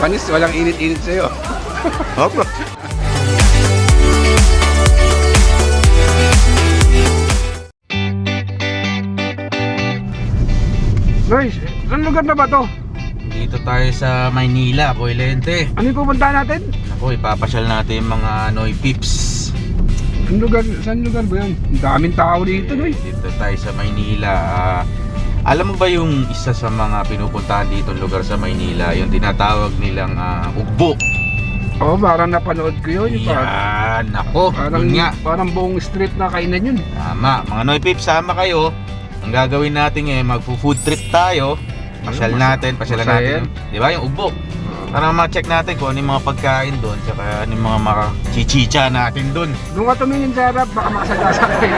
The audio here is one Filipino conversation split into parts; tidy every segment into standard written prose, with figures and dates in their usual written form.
Panis, walang init-init sa'yo. Opo. Guys, saan lugar na ba to? Dito tayo sa Maynila, Boy Lente. Ano yung pupuntahan natin? Ako, ipapasyal natin yung mga Noy Pips. Saan lugar ba yun? Ang daming tao dito, guys. Dito tayo sa Maynila. Alam mo ba yung isa sa mga pinupuntahan dito lugar sa Maynila, yung tinatawag nilang Ugbo? Oo, parang napanood ko yun. Yan, ako. Parang, Yun nga. parang buong street na kainan yun. Tama, mga Noy Pips, sama kayo. Ang gagawin natin magfo-food trip tayo. Pasyalan natin yung, di ba, yung Ugbo. Para ma-check natin kung ano yung mga pagkain doon, tsaka ano yung mga chichicha natin doon. Doon ka tumingin sa harap, baka makasagasa kayo.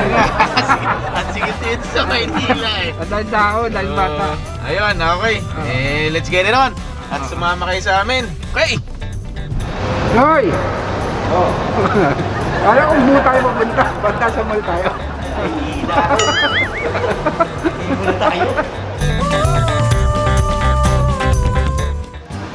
At sige dito sa Maynila Dahil tao, dahil bata. Ayun, okay. Let's get it on. At sumama kayo sa amin. Okay. Hoy! Oh. Kala kung buo tayo papunta, banta sa mall tayo.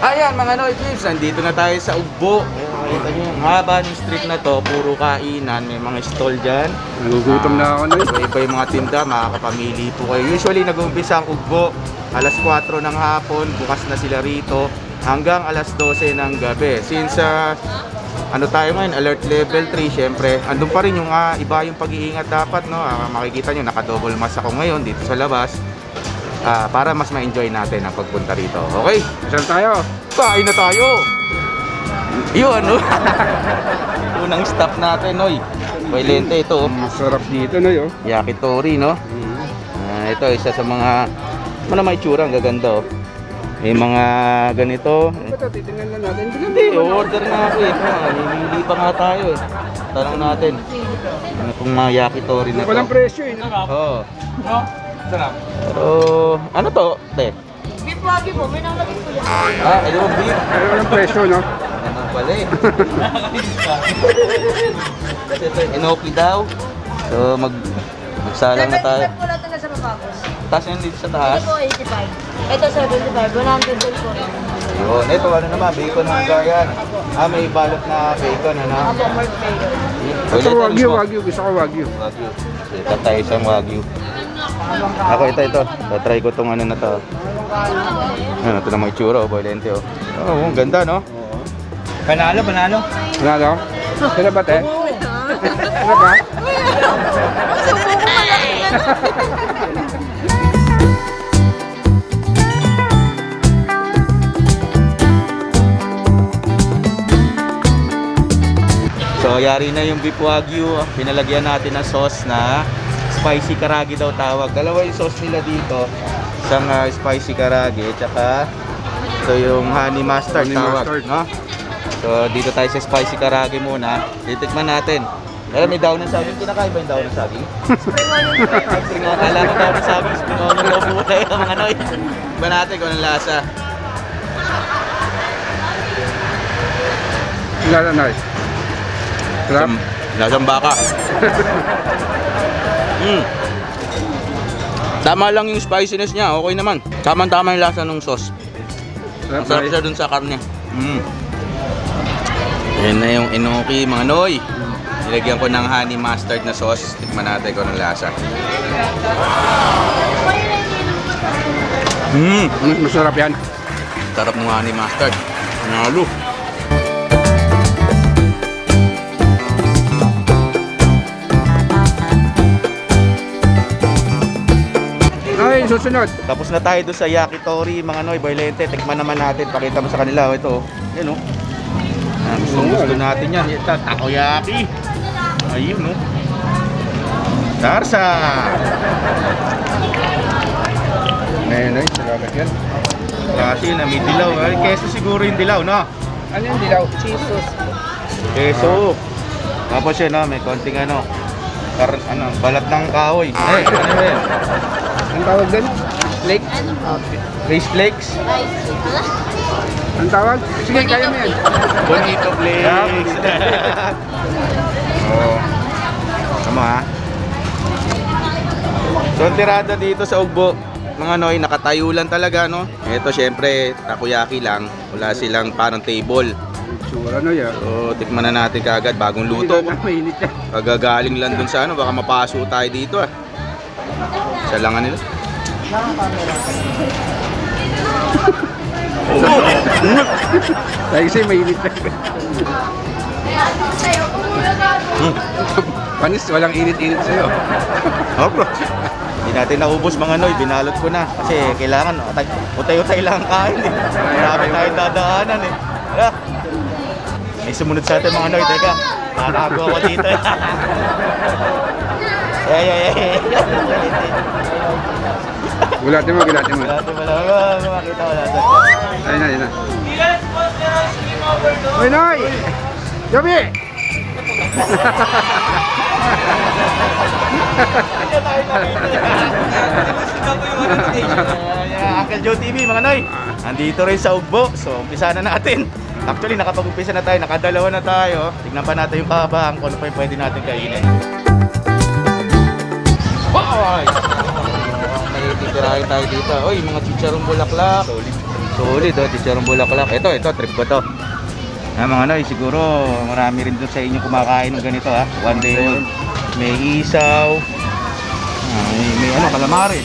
Ayan mga Noy Pips, nandito na tayo sa Ugbo. Makikita nyo, yung haba ng street na to, puro kainan. May mga stall dyan. Nagugutom na ako, Noy. Iba yung mga tinda, makakapamili po kayo. Usually nag-umpisa ang Ugbo alas 4 ng hapon, bukas na sila rito hanggang alas 12 ng gabi. Since ano tayo ngayon, alert level 3, syempre andun pa rin yung iba yung pag-iingat dapat, no? Makikita nyo, naka-double mask ako ngayon dito sa labas. Para mas ma-enjoy natin ang pagpunta rito. Okay? Saan tayo? Kain na tayo! Yun, no? Unang stop natin, Noy. Boy Lente, ito. Masarap dito, Noy, oh. Yakitori, no? Ito, isa sa mga may itsura, ang gaganda, oh. May mga ganito. Ito, titingnan lang natin. Hindi, order nga ako, eh. Himili pa nga tayo, eh. Tanong natin. Ano pong mga yakitori na to? Walang presyo, eh. Oo. No? Sarap. Pero, ano to, te? Beef wagyu po, may nakalagay po yan. Ayun, beef. Pero walang presyo, no? Ano pala, eh. Kasi ito, inoki daw. So, magsalang na tayo. 75 po lahat na sa Mapapos. Taas yan dito sa taas. Ito po 85. Ito 75. 100 din po. Yun, ito ano naman, bacon ng gayan. May balot na bacon, ano? Apo, pork bacon. Ito, wagyu. Gusto ko wagyu. Wagyu. Ito tayo isang wagyu. Ako, ito. Try ko tong ano na to. Ano, ito na mga itsura, oh, Boy Lente, oh. Oh, ang ganda, no? Panalo? Sino ba, te? Sino ba? So, yari na yung beef wagyu. Pinalagyan natin ng sauce na spicy karagi daw tawag. Dalawa yung sauce nila dito. Isang spicy karagi, tsaka ito yung honey mustard tawag, no? So, dito tayo sa spicy karagi muna. Titikman natin. Alam, may daw ng saging. Kinakaiba yung daw ng saging? Akala ko daw ng saging. Spring onion daw po tayo, mga Noy. Iba natin kung anong lasa. Lala, nice. Sarap. Lasang baka. Tama lang yung spiciness niya, okay naman. Tama-tama yung lasa ng sauce. Ang sarap siya dun sa karne. Ayan na yung enoki, mga Noy. Nilagyan ko ng honey mustard na sauce. Tikman natin kung anong lasa. Masarap yan. Sarap ng honey mustard. Nalo. Ay, susunod. Tapos na tayo doon sa yakitori, mga Noy, Boy Lente. Tikman naman natin, pakita mo sa kanila. Ito, yan o. Gusto natin yan. Ito, takoyaki. Ayun o. Sarsa. Nay, salamat yan. Kasi na may dilaw. Keso siguro yung dilaw, no? Ano yung dilaw? Jesus. Keso. Tapos yun, no? May konting balat ng kahoy. Ano yun? Ang tawag doon? Flake? Rice flakes. Ang tawag? Sige, kaya mo yan. Bonito flakes. Oo. Tama, ha? So, ang tirada dito sa Ugbo, mga noy, nakatayo lang talaga, no? Ito, syempre, takoyaki lang. Wala silang parang table. Tsura no yan. So, tikman na natin kagad. Bagong luto. Mainit yan. Kagagaling lang dun sa ano, baka mapaso tayo dito, ah. Isa lang nila. Dahil kasi mainit na. Panis, walang init-init sa'yo. Oh, bro. Hindi natin naubos mga noy, binalot ko na. Kasi kailangan, utay-utay lang ang kain eh. Marami tayong dadaanan eh. Tara. May sumunod sa atin mga noy, teka. Tatago ako dito eh. Ay. Gulatin mo. Dati wala, makita ko natin. Ayun na. Hoy, Noy! Gabi! Uncle Joe TV mga noy. Andito rin sa Ugbo. So, umpisa na natin. Actually, nakapag-umpisa na tayo. Nakadalawa na tayo. Tignan pa natin yung kahabaan kung ano pa yung pwede natin kainin. Wow! May titirahin tayo dito. Oy, mga chicharong bulaklak. Solid oh, chicharong bulaklak. Ito, trip ko to. Mga noy, siguro marami rin doon sa inyo kumakain ng ganito ha. One day old. May isaw. May ano, calamari.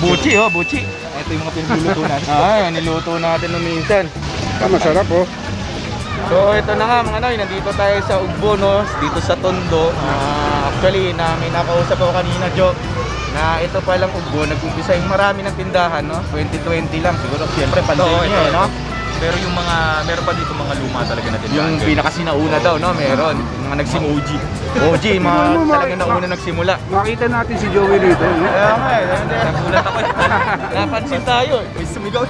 Buchi oh, buchi. Ito yung mga pinuluto natin. Niluto natin nung minsan. Masarap oh. So ito na nga mga noy, nandito tayo sa Ugbo no, dito sa Tondo. Actually, may nakausap ako kanina, Joe, na ito palang Ugbo, nag-umpisa yung marami ng tindahan no, 2020 lang siguro, siyempre pandemya no. Pero yung meron pa dito mga luma talaga na tindahan. Yung pinakasinauna daw no, meron. Yung mga OG, mga talagang nauna nagsimula. Makita natin si Joey rito, no? Kaya nga eh, Nagulat ako eh. napansin tayo eh. May sumigaw.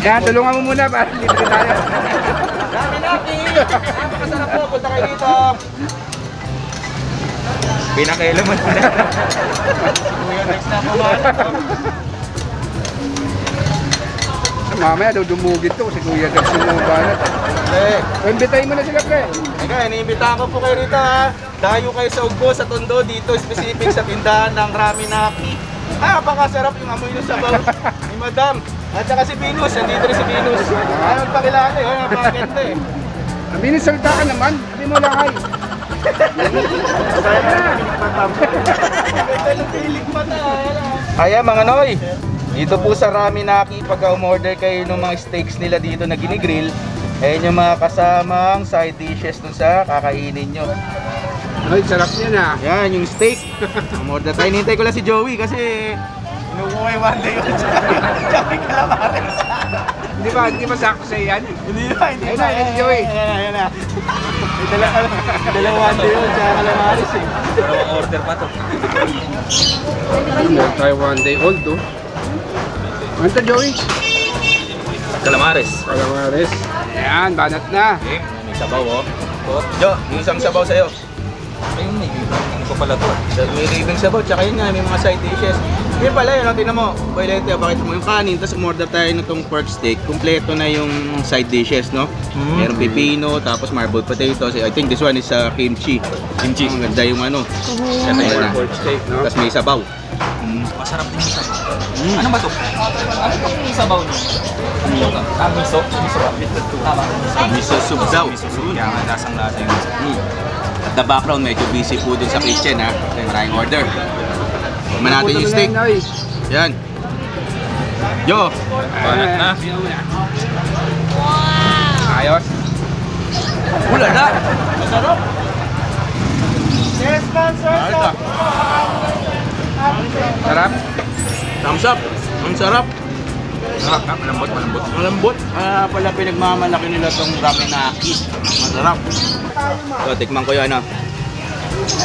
Yan, tulungan mo muna para dito tayo. Dami natin! Napakasarap po, punta kayo dito. Pinakailan mo na. Kuya, next na kumain. Mamaya daw dumugit to si Kuya Dad sumubanat. Imbitahin mo na sila, pre. Eka, iniimbitahan ko po kayo rito ha. Dayo kayo sa Ugbo, sa Tondo, dito specific sa tindahan ng Raminaki. Napakasarap yung amoy ng sabaw ni Madam. At saka si Venus, nandito rin si Venus. Ay, magpakilala eh, napakaganda eh. Binisalta ka naman, hindi mo lang ay. Kaya mga noy, dito po sa Raminaki, pagka umorder kayo ng mga steaks nila dito na ginigrill, ayun yung mga kasamang side dishes dun sa kakainin nyo. Ay, sarap niya na. Yan, yung steak. Umorder tayo. Nintay ko lang si Joey kasi inukuha yung one day yun. Joey calamares. Hindi ba sakto sa'yo yan? Hindi na. Ayun na, si Joey. Ayan na. Dalawa one day yun, tsaka calamares eh. Dalawang order pa to. Meron tayo one day old, oh. Ano to, Joey? Calamares. Calamares. Ayan, banat na. Okay, may sabaw oh. Jo, yung isang sabaw sa'yo. Ayun, hindi ko pala to. May ribbon sabaw, tsaka yun nga, may mga side dishes. Yun pala yun, tinan mo, Boylete, bakit mo yung kanin, tapos umorder tayo nitong pork steak, kumpleto na yung side dishes, no? Merong pipino, tapos marbled potatoes, I think this one is kimchi. Kimchi. Ang ganda yung ano. Ayan na. Pork steak, no? Tapos may sabaw. Masarap din yung sabaw. Ano ba to? Ano itong sabaw nyo? Miso? Miso ba? Tama. Miso soup daw. Miso soup. Kaya nga lasang lasa yung miso. At the background, medyo busy po dun sa kitchen, ha? Kaya maraming order. Tignan natin yung steak. Yan. Jo. Banat na. Ayos. Wala na. Masarap. Yes, sponsor. Sarap. Thumbs up. Ang sarap. Malambot. Malambot. Pala pinagmamalaki nila tong Raminaki. Masarap. So, tikman ko yan, ha.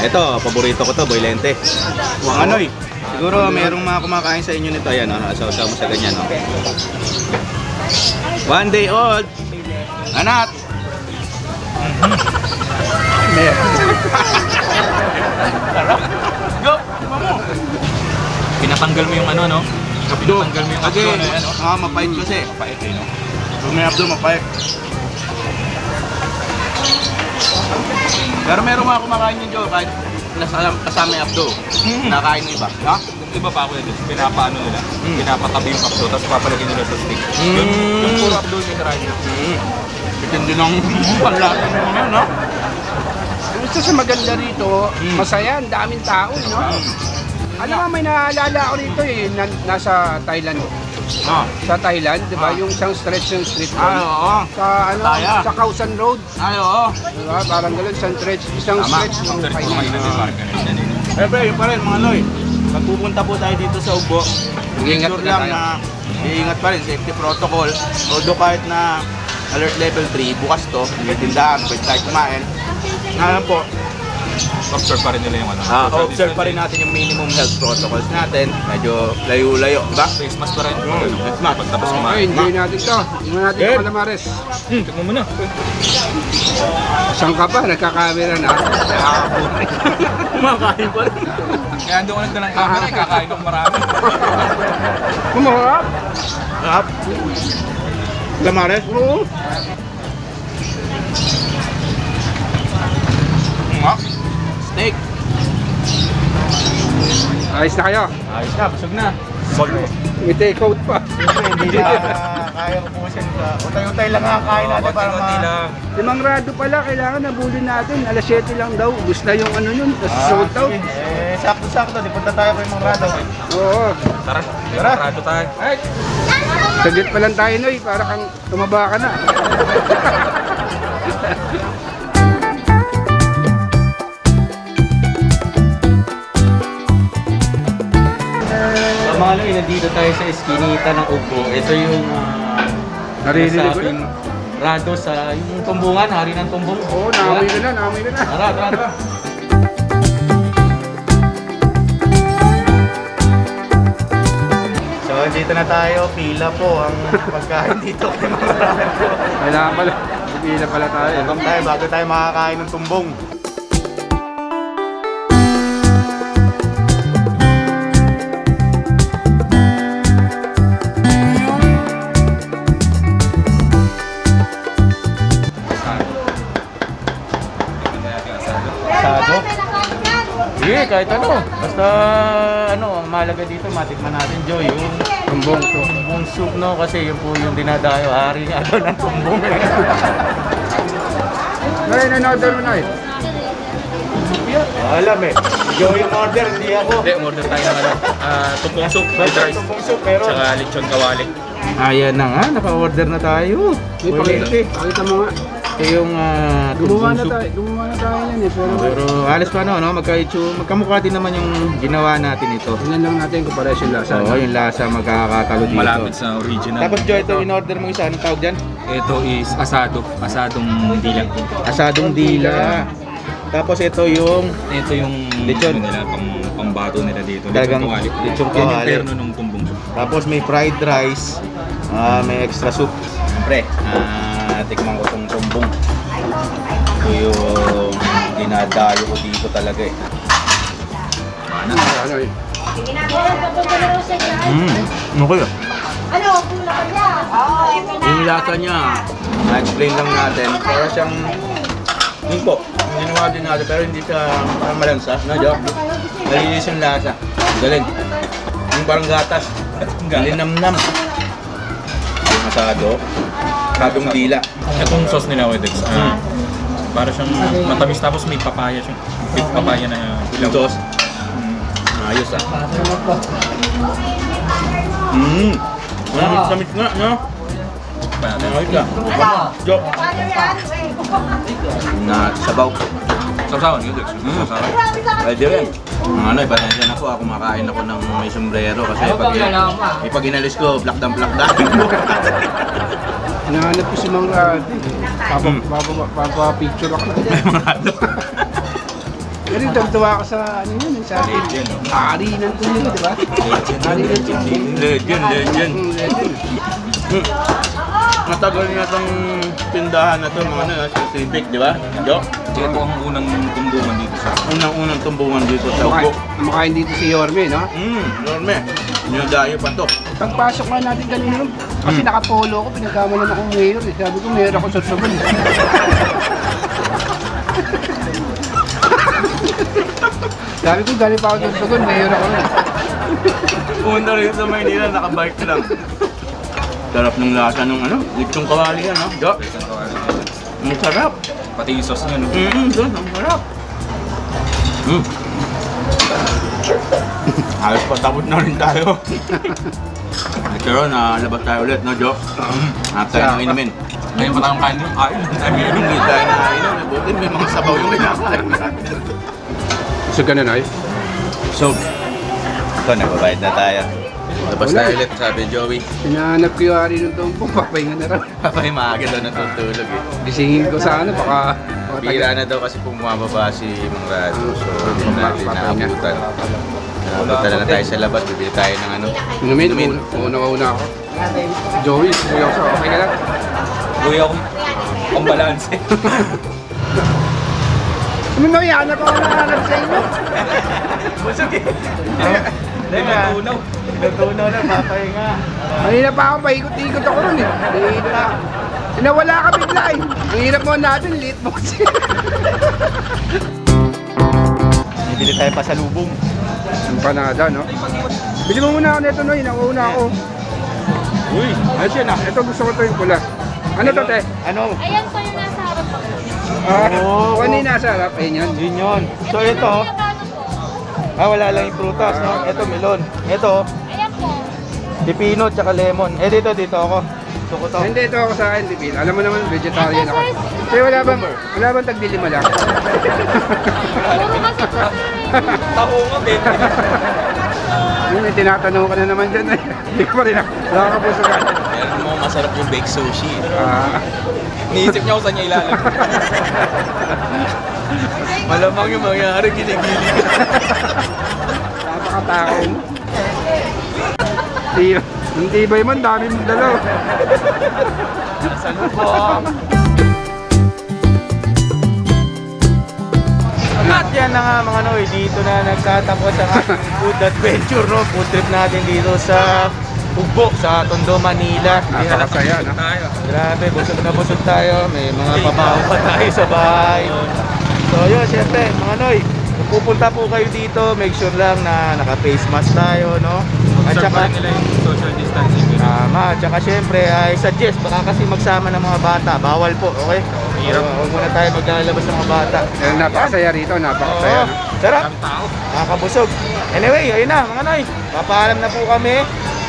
Ito, paborito ko to, Boylente. Ang ano eh. Siguro mayroong mga kumakain sa inyo nito. Ayan, nasaw-saw mo sa ganyan, no? One day old. Anat. Go! Pinatanggal mo yung ano, no? Pinatanggal mo yung Okay. abdo na yan, no? Mapait kasi. Mapait eh, no? Pag may abdo, mapait. Pero meron mga kumakain yung Joe, kahit kasama yung abdo. Nakain ng iba. Ha? Yung iba pa ako yun, pinapaano nila, pinapatabi yung abdo, tapos papalagay nila sa stick. Yung puro abdo yung kinakain nila. Pitindi ng panlatan mo ngayon, no? Gusto sa maganda rito, masaya, ang daming tao, no? Alam mo, may naalala ako rito nasa Thailand. Sa Thailand, di ba? Yung isang stretch ng street Ay, road. oo. Sa, ano, Taya. sa Kausan Road. Ay, oo. Di ba? Parang gano'n, isang stretch ng After ito, kainan. din, parang ganun din. Siyempre, yun pa rin, mga Loy. Pag pupunta po tayo dito sa Ugbo, Iingat sure na lang tayo. na iingat pa rin, safety protocol. Although kahit na alert level 3, bukas to, may tindahan, pwede tayo kumain. Ngayon po, Observe pa rin nila yung ano. observe pa rin natin yung minimum health protocols natin. Medyo layo-layo, diba? Face mask pa rin. Face mask. Pagtapos Okay, kumain. enjoy natin to. Enjoy natin Good. yung calamares. Tignan mo na. Saan ka pa? Nagkakamera na. Kumakain pa rin. Kaya doon ko nagdalang camera, kakain ng marami. Kumaharap? Sarap. Lamares? Oo. Steak. Ayos na kayo. Ayos na, busog na. May take out pa. Hindi na kaya ubusin ka. Utay-utay lang ang kain natin para ma... Limang rado pala, kailangan nabulin natin. Alas 7 lang daw. Ubus na yung ano yun. Tapos sold out. Sakto-sakto. Di punta tayo kay Mang Rado. Oo. Tara, rado tayo. Ay! Saglit pa lang tayo, Noy. Para kang tumaba ka na. So mga Loy, nandito tayo sa Eskinita ng Ugbo. Ito yung Narinig ko nasabing Rado sa yung tumbungan, hari ng tumbong. Oo, naamoy ko na, naamoy ko na. Tara, tara, tara. So, dito na tayo. Pila po ang pagkain dito kay Mang Rado. Kailangan pala. Pipila pala tayo. Welcome tayo bago tayo makakain ng tumbong. Asado? Sige, kahit ano. Basta ano, ang mahalaga dito, matikman natin, Joy, yung Tumbong. tumbong soup, no? Kasi yun po yung dinadayo. Hari nga daw ng tumbong. Noy, in-order mo, Noy. Alam eh. Joy yung order, hindi ako. Hindi, umorder tayo ng ano, tupong soup with rice. Tumbong soup, pero... Tsaka lechon kawali. Ayan na nga, naka-order na tayo. Uy, pakita mo nga. Ito yung Gumawa tumbong na soup. tayo yan eh. Pero halos pa no, magkamukha din naman yung ginawa natin ito. Tingnan lang natin kung pares yung lasa. Oo, yung lasa magkakatalo dito. Malapit sa original. Tapos Joy, ito in-order mo isa, anong tawag dyan? Ito is asado. Asadong dilang. Asadong dila. Tapos ito yung Ito yung Lechon. ano nila, pambato nila dito. Talagang Lechon kawali. lechon Yan yung kawali. terno ng tumbong soup. Tapos may fried rice, may extra soup. Siyempre, tikman ko itong tumbong. Ito yung dinadayo ko dito talaga eh. Ano eh. Okay ah. Ano? Pula ka dyan. Oo, Yung lasa niya, na-explain lang natin. Para siyang, yun po, ginawa din natin pero hindi siya parang malansa. No, Jo? Nalinis yung lasa. Galing. Yung parang gatas. Linamnam. Yung asado. Asadong dila. Itong sauce nila, Wedex, para siyang matamis tapos may papaya siya. May papaya na Yung ilaw. sauce. Ayos ah. Tamis nga, no? Ayos ah. Jo. Na sabaw. Sausawan, Wedex. Sausawan. Pwede rin. Ano, pasensya na po. Ako kumakain ako ng may sombrero kasi pag inalis ko, black down. Hinahanap ko si Mang Rado. Papa-picture ako. Mga ano. Pero tuwa ako sa ano yun, sa Legend. hari ng tuloy, di ba? Hari ng tuloy. Legend. Legend. Matagal na itong tindahan na ito, mga ano, specific, di ba? Jo? Ito ang unang tumbungan dito sa Unang-unang tumbungan dito sa Ugbo. Kumakain dito si Yorme, no? Norme. Dayo pa to. Pagpasok nga natin kanina, kasi nakapolo ko, pinagkamalan akong mayor. Eh. Sabi ko, mayor ako sa sabon. Sabi ko, galing pa ako ng tugon, mayor ako na. Punta rin sa Maynila, nakabike lang. Sarap ng lasa ng ano, lechong kawali yan, no? Jo. Ang sarap. Pati yung sauce niya, no? Doon, ang sarap. Halos patapos na rin tayo. Pero labas tayo ulit, no, Jo? Hanap tayo ng inumin. Ngayon pa tayong kain yung kain. Hindi tayo na inom. Buti may mga sabaw yung kinakain. So, ganun ay. So, ito, nagbabayad na tayo. Labas Wala. tayo ulit, sabi ni Joey. Hinahanap ko yung hari ng tumpong, papahinga na raw. Papay, maaga daw natutulog eh. Gisingin ko sa ano, baka... Bira na daw kasi bumababa si Mang Rado. So, hindi natin naabutan. Naabutan na tayo sa labas, bibili tayo ng ano. Inumin, una ako. Joey, subuyo ako sa okay ka lang. Buhay ako. Ang balance eh. Ano na yan? Ako nahanap sa inyo. Busog eh. Hindi, matunaw. Natunaw na, papahinga. Kanina pa ako, paikot-ikot ako ron eh. Nawala ka bigla eh. Ang hirap mo natin, late mo kasi. Bibili tayo pa sa lubong. Empanada, no? Bili mo muna ako nito, Noy. Nakuuna ako. Uy, Ayos yan ah. Ito gusto ko to yung pula. Ano to, te? ano? Ayan po yung nasa harap ko. Ah, kanina sa harap. Ayun yan. Yun yun. So ito, wala lang yung prutas, no? Ito, melon. Ito, Ayan po. pipino tsaka lemon. Dito ako. Gusto ko to. Hindi, ito ako sa akin, Divin. Alam mo naman, vegetarian ako. Pero wala bang tagdilima lang? Puro kasi po sir. Taho nga, Ben. Yun, eh, tinatanong ka na naman dyan eh. Hindi ko pa rin ako. Nakakapusugan. Meron mo masarap yung baked sushi. Ah, Niisip niya kung saan niya ilalim. Malamang yung mangyari, ginigilig. napakatao mo. Ang tibay man, dami mong dalaw. Sa lubong. At yan na nga mga Noy, dito na nagtatapos ang ating food adventure, no? Food trip natin dito sa Ugbo, sa Tondo, Manila. Napakasaya, no? Tayo. Grabe, busog na busog tayo. May mga pabaho pa tayo sa bahay. So yun, syempre, mga Noy, kung pupunta po kayo dito, make sure lang na naka-face mask tayo, no? At saka, nila yung social distancing. tama, at saka syempre, I suggest, baka kasi magsama ng mga bata. Bawal po, okay? Hirap. Huwag muna tayo maglalabas ng mga bata. Eh, napakasaya rito, napakasaya. Oo, sarap. Ang tao. Nakakabusog. Anyway, ayun na mga Noy. Papaalam na po kami.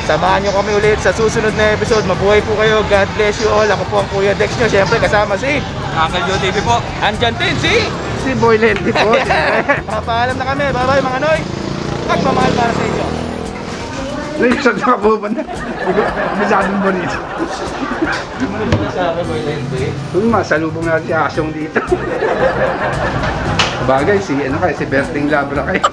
Samahan nyo kami ulit sa susunod na episode. Mabuhay po kayo. God bless you all. Ako po ang Kuya Dex nyo. Siyempre kasama si Uncle Joe TV po. Andyan din si Si Boy Lendy po. Papaalam na kami. Bye bye mga Noy. Pagmamahal para sa inyo. Saan ka pupunta? Masyadong bonito. Sa akin, Boy Lendy. Masalubong natin si Asyong dito. Bagay, si Berting Labra kayo.